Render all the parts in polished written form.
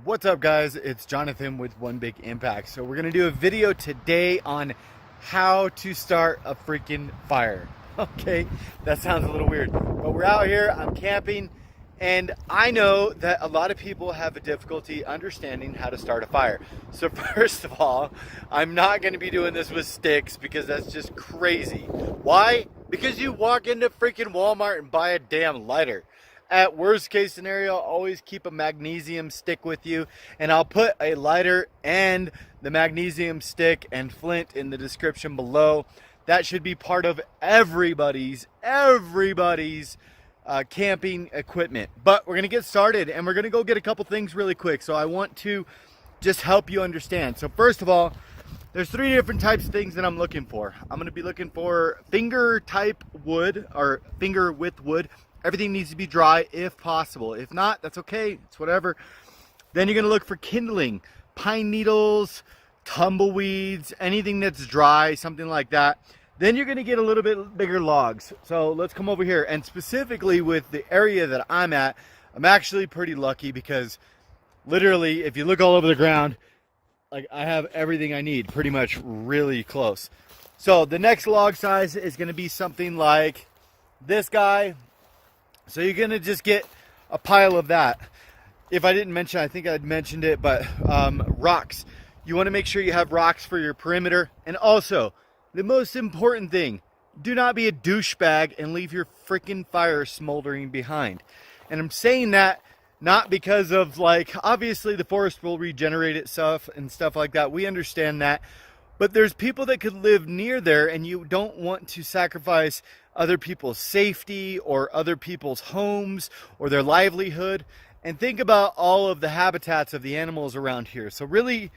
What's up, guys? It's Jonathan with One Big Impact. So we're gonna do a video today on how to start a freaking fire. Okay, that sounds a little weird, but we're out here, I'm camping, and I know that a lot of people have a difficulty understanding how to start a fire. So first of all, I'm not gonna be doing this with sticks because that's just crazy. Why? Because you walk into freaking Walmart and buy a damn lighter. At worst case scenario, always keep a magnesium stick with you, and I'll put a lighter and the magnesium stick and flint in the description below. That should be part of everybody's camping equipment. But we're gonna get started and we're gonna go get a couple things really quick. So I want to just help you understand. So first of all, there's 3 different types of things that I'm looking for. I'm gonna be looking for finger type wood or finger width wood. Everything needs to be dry if possible. If not, that's okay, it's whatever. Then you're gonna look for kindling, pine needles, tumbleweeds, anything that's dry, something like that. Then you're gonna get a little bit bigger logs. So let's come over here, and specifically with the area that I'm at, I'm actually pretty lucky because literally, if you look all over the ground, like I have everything I need pretty much really close. So the next log size is gonna be something like this guy. So you're gonna just get a pile of that. If I didn't mention, I think I'd mentioned it, but rocks. You wanna make sure you have rocks for your perimeter. And also, the most important thing, do not be a douchebag and leave your freaking fire smoldering behind. And I'm saying that not because of, like, obviously the forest will regenerate itself and stuff like that. We understand that. But there's people that could live near there, and you don't want to sacrifice other people's safety or other people's homes or their livelihood. And think about all of the habitats of the animals around here. So really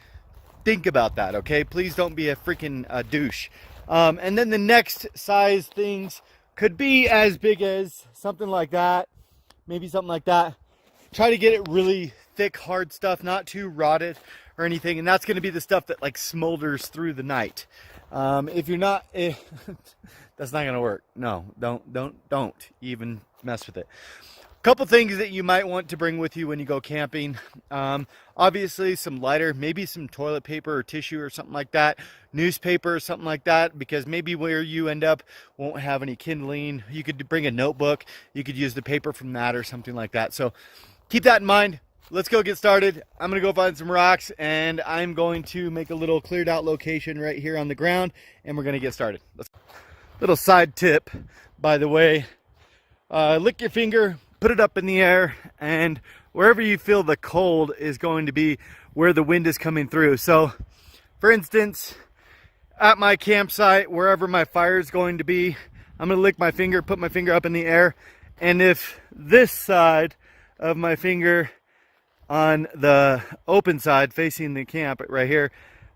think about that, okay? Please don't be a freaking douche. And then the next size things could be as big as something like that, maybe something like that. Try to get it really thick, hard stuff, not too rotted or anything, and that's going to be the stuff that like smolders through the night. If you're not, that's not going to work. No, don't even mess with it. A couple things that you might want to bring with you when you go camping. Obviously some lighter, maybe some toilet paper or tissue or something like that, newspaper or something like that, because maybe where you end up won't have any kindling. You could bring a notebook, you could use the paper from that or something like that. So keep that in mind. Let's go get started. I'm gonna go find some rocks, and I'm going to make a little cleared out location right here on the ground, and we're gonna get started. Little side tip, by the way, lick your finger, put it up in the air, and wherever you feel the cold is going to be where the wind is coming through. So for instance, at my campsite, wherever my fire is going to be, I'm gonna lick my finger, put my finger up in the air, and if this side of my finger on the open side facing the camp right here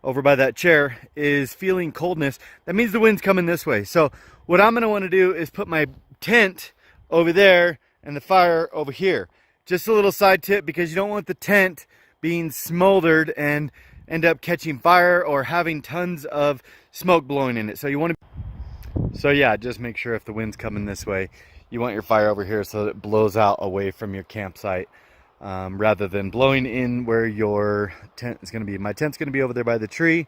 over by that chair is feeling coldness, that means the wind's coming this way. So what I'm going to want to do is put my tent over there and the fire over here. Just a little side tip, because you don't want the tent being smoldered and end up catching fire or having tons of smoke blowing in it. So you want to, so yeah, just make sure if the wind's coming this way, you want your fire over here so that it blows out away from your campsite. Rather than blowing in where your tent is going to be. My tent's going to be over there by the tree,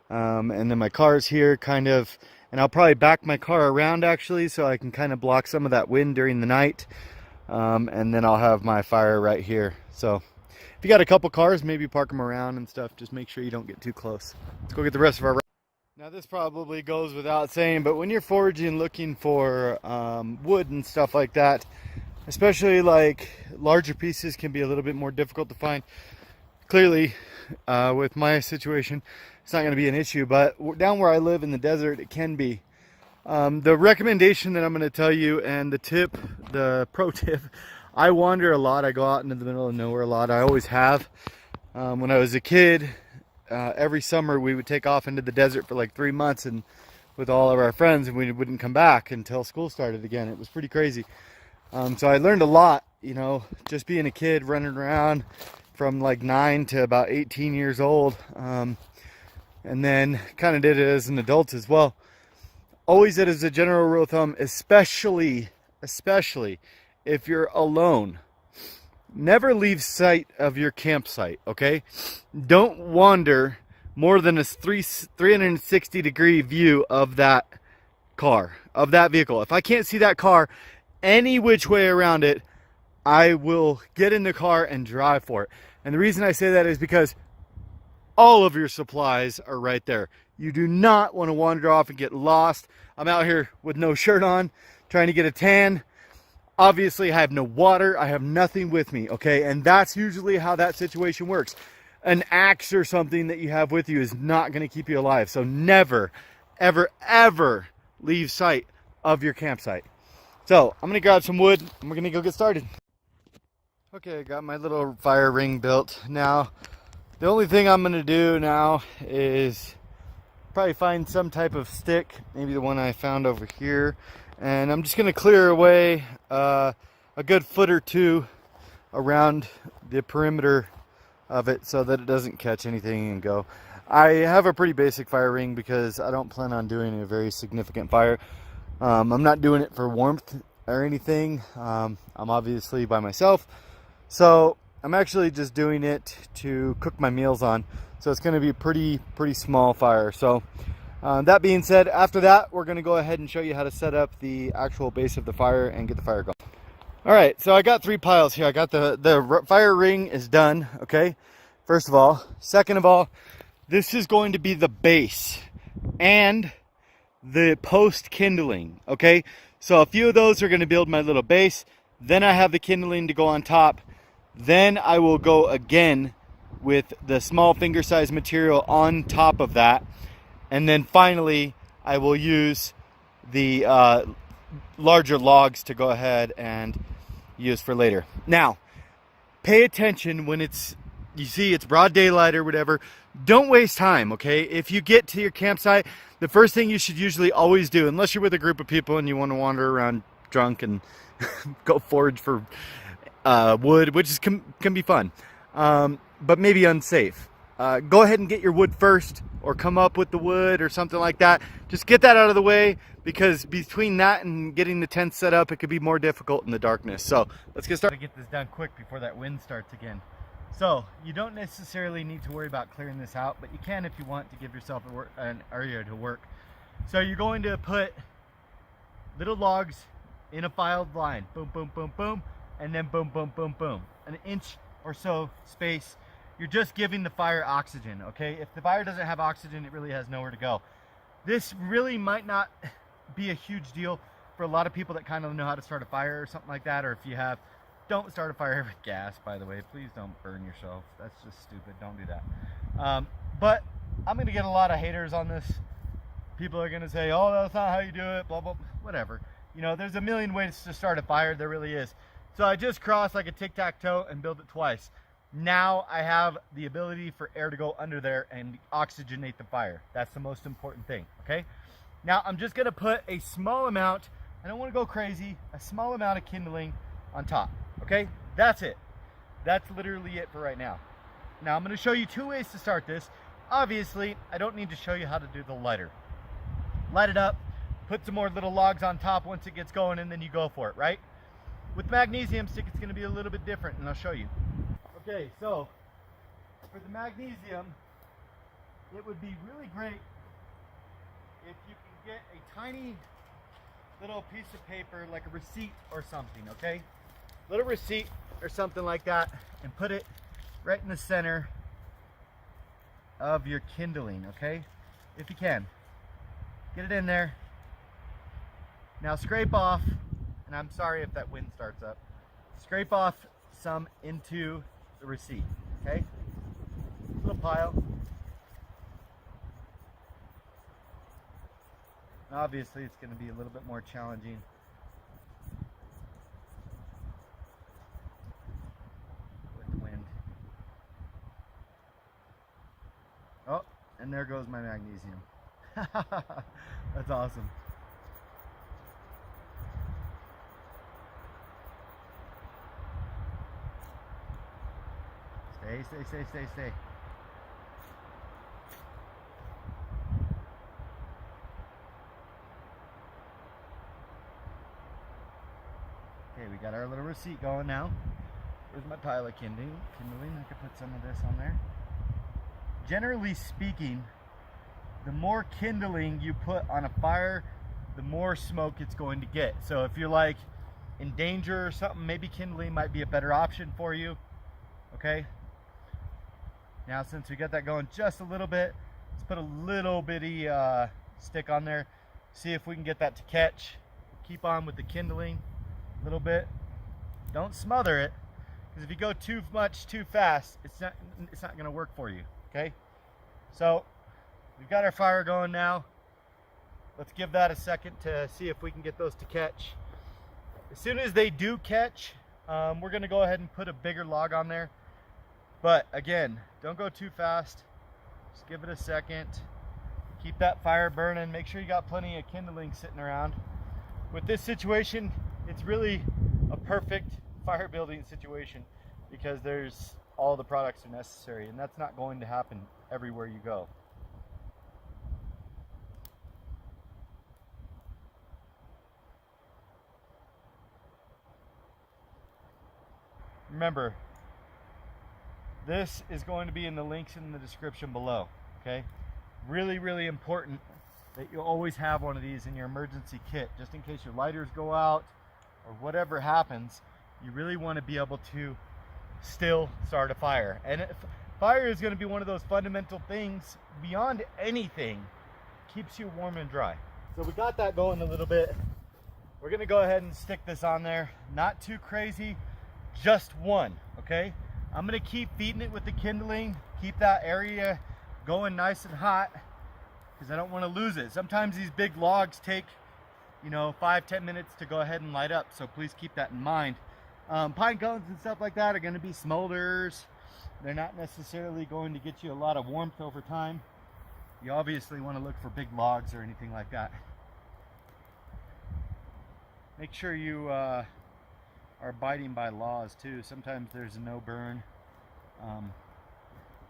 and then my car's here kind of, and I'll probably back my car around actually so I can kind of block some of that wind during the night, and then I'll have my fire right here. So if you got a couple cars, maybe park them around and stuff, just make sure you don't get too close. Let's go get the rest of our. Now this probably goes without saying, but when you're foraging looking for wood and stuff like that, especially like larger pieces, can be a little bit more difficult to find. Clearly, with my situation, it's not going to be an issue, but down where I live in the desert, it can be. The recommendation that I'm going to tell you, and the tip, the pro tip, I wander a lot. I go out into the middle of nowhere a lot. I always have. When I was a kid, every summer we would take off into the desert for like 3 months and with all of our friends, and we wouldn't come back until school started again. It was pretty crazy. So I learned a lot, you know, just being a kid running around from like 9 to about 18 years old. And then kind of did it as an adult as well. Always it as a general rule of thumb, especially if you're alone. Never leave sight of your campsite, okay? Don't wander more than a 360-degree view of that car, of that vehicle. If I can't see that car any which way around it, I will get in the car and drive for it. And the reason I say that is because all of your supplies are right there. You do not want to wander off and get lost. I'm out here with no shirt on, trying to get a tan. Obviously, I have no water. I have nothing with me, okay? And that's usually how that situation works. An axe or something that you have with you is not going to keep you alive. So never, ever, ever leave sight of your campsite. So I'm going to grab some wood and we're going to go get started. Okay, I got my little fire ring built. Now, the only thing I'm going to do now is probably find some type of stick, maybe the one I found over here, and I'm just going to clear away a good foot or two around the perimeter of it so that it doesn't catch anything and go. I have a pretty basic fire ring because I don't plan on doing a very significant fire. I'm not doing it for warmth or anything. I'm obviously by myself, so I'm actually just doing it to cook my meals on. So it's going to be a pretty small fire. So that being said, after that, we're going to go ahead and show you how to set up the actual base of the fire and get the fire going. All right, so I got 3 piles here. I got the fire ring is done, okay? First of all. Second of all, this is going to be the base and the post kindling, okay? So a few of those are going to build my little base. Then I have the kindling to go on top. Then I will go again with the small finger size material on top of that. And then finally, I will use the larger logs to go ahead and use for later. Now, pay attention when you see it's broad daylight or whatever. Don't waste time, okay? If you get to your campsite, the first thing you should usually always do, unless you're with a group of people and you want to wander around drunk and go forage for wood, which can be fun, but maybe unsafe. Go ahead and get your wood first, or come up with the wood or something like that. Just get that out of the way, because between that and getting the tent set up, it could be more difficult in the darkness. So let's get started. Get this done quick before that wind starts again. So you don't necessarily need to worry about clearing this out, but you can if you want to give yourself an area to work. So you're going to put little logs in a filed line, boom, boom, boom, boom, and then boom, boom, boom, boom. An inch or so space. You're just giving the fire oxygen, okay? If the fire doesn't have oxygen, it really has nowhere to go. This really might not be a huge deal for a lot of people that kind of know how to start a fire or something like that, or if you have, don't start a fire with gas, by the way. Please don't burn yourself. That's just stupid. Don't do that. But I'm going to get a lot of haters on this. People are going to say, oh, that's not how you do it, blah, blah, whatever. You know, there's a million ways to start a fire. There really is. So I just crossed like a tic-tac-toe and built it twice. Now I have the ability for air to go under there and oxygenate the fire. That's the most important thing, okay? Now I'm just gonna put a small amount, I don't wanna go crazy, a small amount of kindling on top, okay? That's it. That's literally it for right now. Now I'm gonna show you 2 ways to start this. Obviously, I don't need to show you how to do the lighter. Light it up, put some more little logs on top once it gets going, and then you go for it, right? With magnesium stick, it's gonna be a little bit different, and I'll show you. Okay, so for the magnesium, it would be really great if you can get a tiny little piece of paper, like a receipt or something, okay? Little receipt or something like that, and put it right in the center of your kindling, okay? If you can. Get it in there. Now scrape off, and I'm sorry if that wind starts up, scrape off some into the receipt, okay? Little pile. Obviously, it's going to be a little bit more challenging. With the wind. Oh, and there goes my magnesium. That's awesome. Stay. Okay, we got our little receipt going now. Here's my pile of kindling. I could put some of this on there. Generally speaking, the more kindling you put on a fire, the more smoke it's going to get. So if you're like in danger or something, maybe kindling might be a better option for you. Okay. Now since we got that going just a little bit, let's put a little bitty stick on there. See if we can get that to catch. Keep on with the kindling a little bit. Don't smother it, because if you go too much too fast, it's not going to work for you. Okay. So we've got our fire going now. Let's give that a second to see if we can get those to catch. As soon as they do catch, we're going to go ahead and put a bigger log on there. But again, don't go too fast. Just give it a second. Keep that fire burning. Make sure you got plenty of kindling sitting around. With this situation, it's really a perfect fire building situation because there's all the products are necessary, and that's not going to happen everywhere you go. Remember, this is going to be in the links in the description below, okay? Really, really important that you always have one of these in your emergency kit, just in case your lighters go out or whatever happens. You really want to be able to still start a fire. And fire is going to be one of those fundamental things beyond anything, keeps you warm and dry. So we got that going a little bit. We're going to go ahead and stick this on there. Not too crazy, just one, okay? I'm going to keep feeding it with the kindling, keep that area going nice and hot, because I don't want to lose it. Sometimes these big logs take, 5-10 minutes to go ahead and light up, so please keep that in mind. Pine cones and stuff like that are going to be smolders. They're not necessarily going to get you a lot of warmth over time. You obviously want to look for big logs or anything like that. Make sure you are abiding by laws too. Sometimes there's a no burn.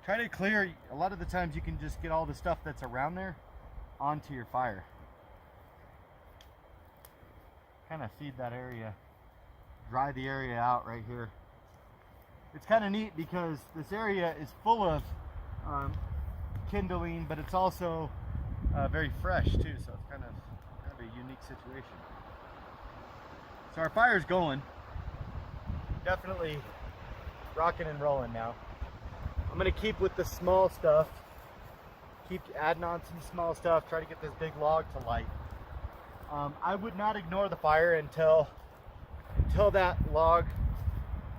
Try to clear, a lot of the times you can just get all the stuff that's around there onto your fire. Kind of feed that area, dry the area out right here. It's kind of neat because this area is full of kindling, but it's also very fresh too, so it's kind of a unique situation. So our fire's going, definitely rocking and rolling now. I'm gonna keep with the small stuff, keep adding on some small stuff, try to get this big log to light. I would not ignore the fire until that log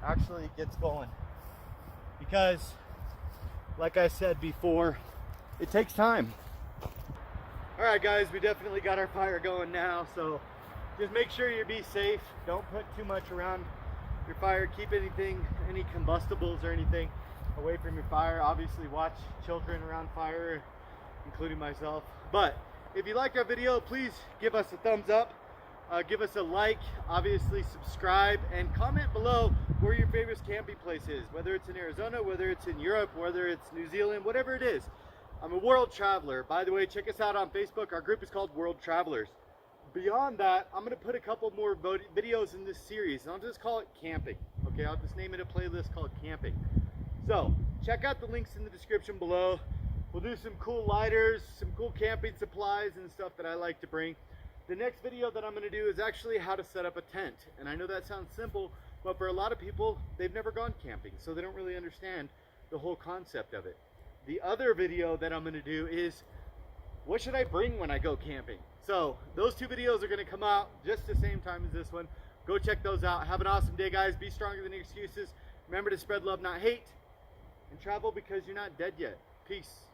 actually gets going, because like I said before, it takes time. All right guys, we definitely got our fire going now, so just make sure you be safe. Don't put too much around your fire. Keep any combustibles or anything away from your fire. Obviously watch children around fire, including myself. But if you liked our video, please give us a thumbs up, give us a like, obviously subscribe, and comment below where your favorite camping place is, whether it's in Arizona, whether it's in Europe, whether it's New Zealand, whatever it is. I'm a world traveler. By the way, check us out on Facebook. Our group is called World Travelers. Beyond that, I'm going to put a couple more videos in this series, and I'll just call it camping. Okay, I'll just name it a playlist called camping. So check out the links in the description below. We'll do some cool lighters, some cool camping supplies and stuff that I like to bring. The next video that I'm going to do is actually how to set up a tent. And I know that sounds simple, but for a lot of people, they've never gone camping, so they don't really understand the whole concept of it. The other video that I'm going to do is, what should I bring when I go camping? So those two videos are going to come out just the same time as this one. Go check those out. Have an awesome day, guys. Be stronger than your excuses. Remember to spread love, not hate. And travel because you're not dead yet. Peace.